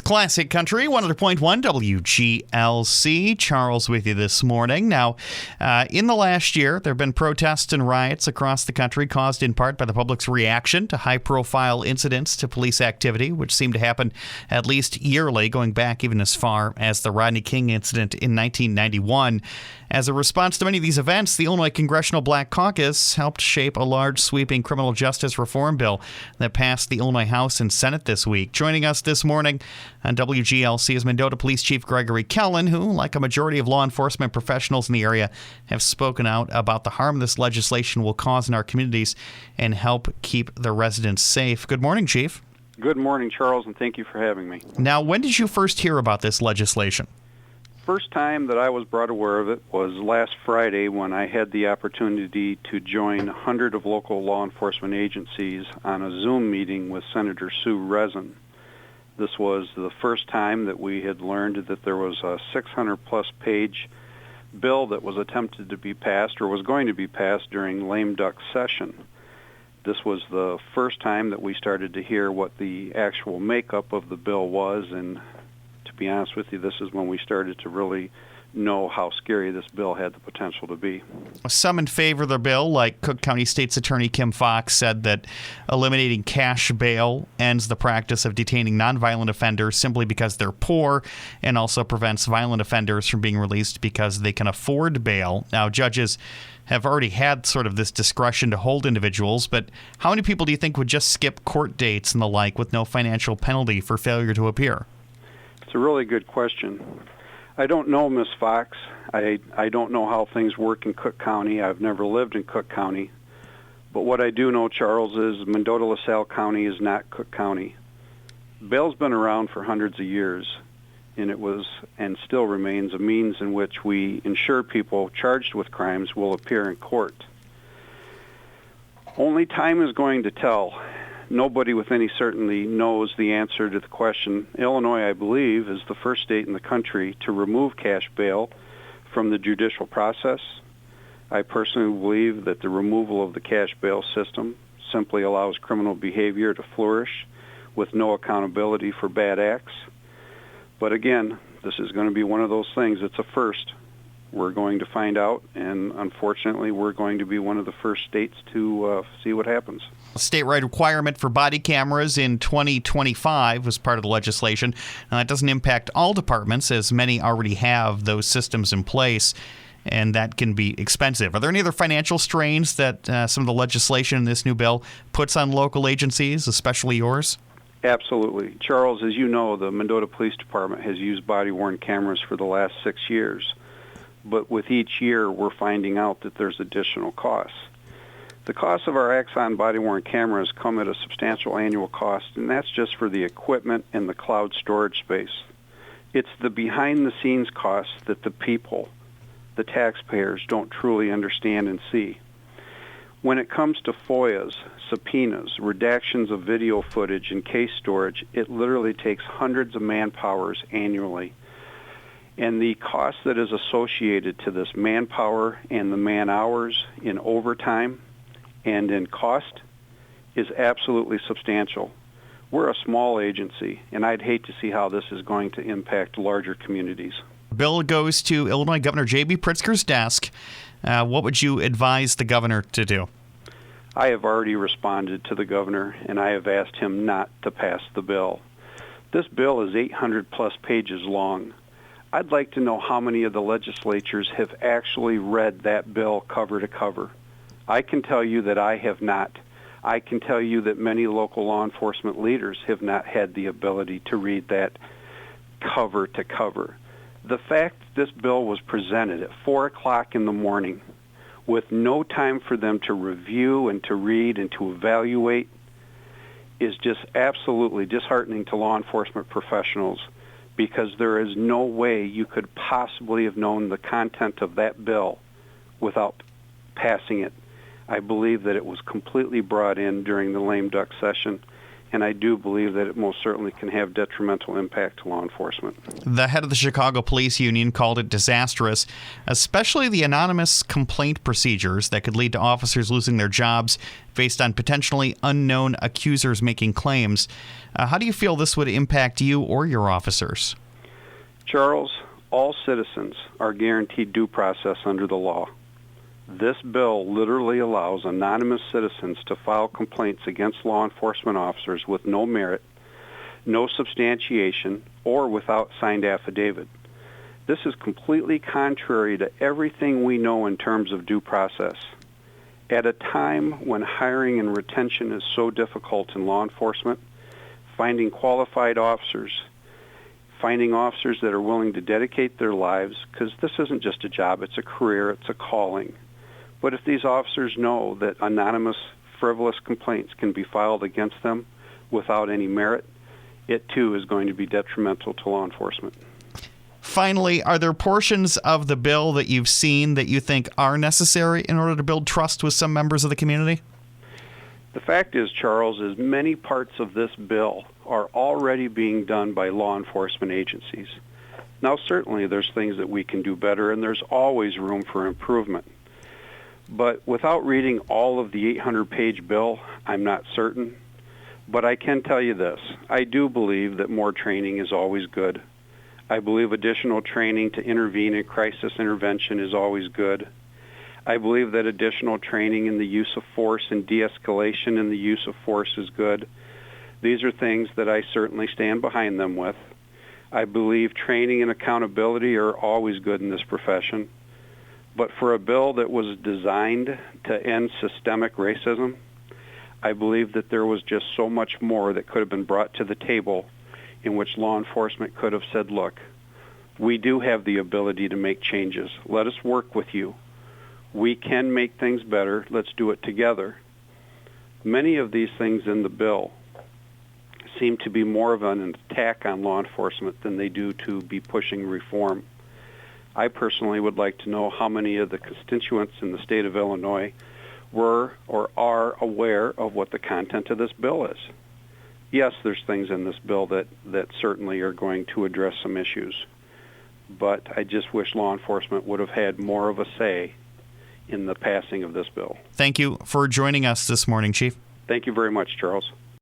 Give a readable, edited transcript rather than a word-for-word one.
It's Classic Country, 100.1 WGLC. Charles with you this morning. Now, in the last year, there have been protests and riots across the country caused in part by the public's reaction to high-profile incidents to police activity, which seem to happen at least yearly, going back even as far as the Rodney King incident in 1991. As a response to many of these events, the Illinois Congressional Black Caucus helped shape a large, sweeping criminal justice reform bill that passed the Illinois House and Senate this week. Joining us this morning on WGLC is Mendota Police Chief Gregory Kellen, who, like a majority of law enforcement professionals in the area, have spoken out about the harm this legislation will cause in our communities and help keep the residents safe. Good morning, Chief. Good morning, Charles, and thank you for having me. Now, when did you first hear about this legislation? First time that I was brought aware of it was last Friday when I had the opportunity to join 100 of local law enforcement agencies on a Zoom meeting with Senator Sue Rezin. This was the first time that we had learned that there was a 600-plus page bill that was attempted to be passed or was going to be passed during lame duck session. This was the first time that we started to hear what the actual makeup of the bill was, and to be honest with you, this is when we started to really know how scary this bill had the potential to be. Some in favor of the bill, like Cook County State's Attorney Kim Fox, said that eliminating cash bail ends the practice of detaining nonviolent offenders simply because they're poor, and also prevents violent offenders from being released because they can afford bail. Now, judges have already had sort of this discretion to hold individuals, but how many people do you think would just skip court dates and the like with no financial penalty for failure to appear? It's a really good question. I don't know, Ms. Fox. I don't know how things work in Cook County. I've never lived in Cook County. But what I do know, Charles, is Mendota-LaSalle County is not Cook County. Bail's been around for hundreds of years, and it was and still remains a means in which we ensure people charged with crimes will appear in court. Only time is going to tell. Nobody with any certainty knows the answer to the question. Illinois, I believe, is the first state in the country to remove cash bail from the judicial process. I personally believe that the removal of the cash bail system simply allows criminal behavior to flourish with no accountability for bad acts. But again, this is going to be one of those things. It's a first. We're going to find out, and unfortunately, we're going to be one of the first states to see what happens. A statewide requirement for body cameras in 2025 was part of the legislation. Now, that doesn't impact all departments, as many already have those systems in place, and that can be expensive. Are there any other financial strains that some of the legislation in this new bill puts on local agencies, especially yours? Absolutely. Charles, as you know, the Mendota Police Department has used body-worn cameras for the last 6 years. But with each year, we're finding out that there's additional costs. The cost of our Axon body-worn cameras come at a substantial annual cost, and that's just for the equipment and the cloud storage space. It's the behind-the-scenes costs that the people, the taxpayers, don't truly understand and see. When it comes to FOIAs, subpoenas, redactions of video footage, and case storage, it literally takes hundreds of man-powers annually. And the cost that is associated to this manpower and the man-hours in overtime and in cost is absolutely substantial. We're a small agency, and I'd hate to see how this is going to impact larger communities. Bill goes to Illinois Governor J.B. Pritzker's desk. What would you advise the governor to do? I have already responded to the governor, and I have asked him not to pass the bill. This bill is 800-plus pages long. I'd like to know how many of the legislatures have actually read that bill cover to cover. I can tell you that I have not. I can tell you that many local law enforcement leaders have not had the ability to read that cover to cover. The fact that this bill was presented at 4 o'clock in the morning with no time for them to review and to read and to evaluate is just absolutely disheartening to law enforcement professionals, because there is no way you could possibly have known the content of that bill without passing it. I believe that it was completely brought in during the lame duck session, and I do believe that it most certainly can have detrimental impact to law enforcement. The head of the Chicago Police Union called it disastrous, especially the anonymous complaint procedures that could lead to officers losing their jobs based on potentially unknown accusers making claims. How do you feel this would impact you or your officers? Charles, all citizens are guaranteed due process under the law. This bill literally allows anonymous citizens to file complaints against law enforcement officers with no merit, no substantiation, or without signed affidavit. This is completely contrary to everything we know in terms of due process. At a time when hiring and retention is so difficult in law enforcement, finding qualified officers, finding officers that are willing to dedicate their lives, because this isn't just a job, it's a career, it's a calling. But if these officers know that anonymous, frivolous complaints can be filed against them without any merit, it too is going to be detrimental to law enforcement. Finally, are there portions of the bill that you've seen that you think are necessary in order to build trust with some members of the community? The fact is, Charles, is many parts of this bill are already being done by law enforcement agencies. Now, certainly there's things that we can do better, and there's always room for improvement. But without reading all of the 800-page bill, I'm not certain. But I can tell you this. I do believe that more training is always good. I believe additional training to intervene in crisis intervention is always good. I believe that additional training in the use of force and de-escalation in the use of force is good. These are things that I certainly stand behind them with. I believe training and accountability are always good in this profession. But for a bill that was designed to end systemic racism, I believe that there was just so much more that could have been brought to the table in which law enforcement could have said, look, we do have the ability to make changes. Let us work with you. We can make things better. Let's do it together. Many of these things in the bill seem to be more of an attack on law enforcement than they do to be pushing reform. I personally would like to know how many of the constituents in the state of Illinois were or are aware of what the content of this bill is. Yes, there's things in this bill that certainly are going to address some issues, but I just wish law enforcement would have had more of a say in the passing of this bill. Thank you for joining us this morning, Chief. Thank you very much, Charles.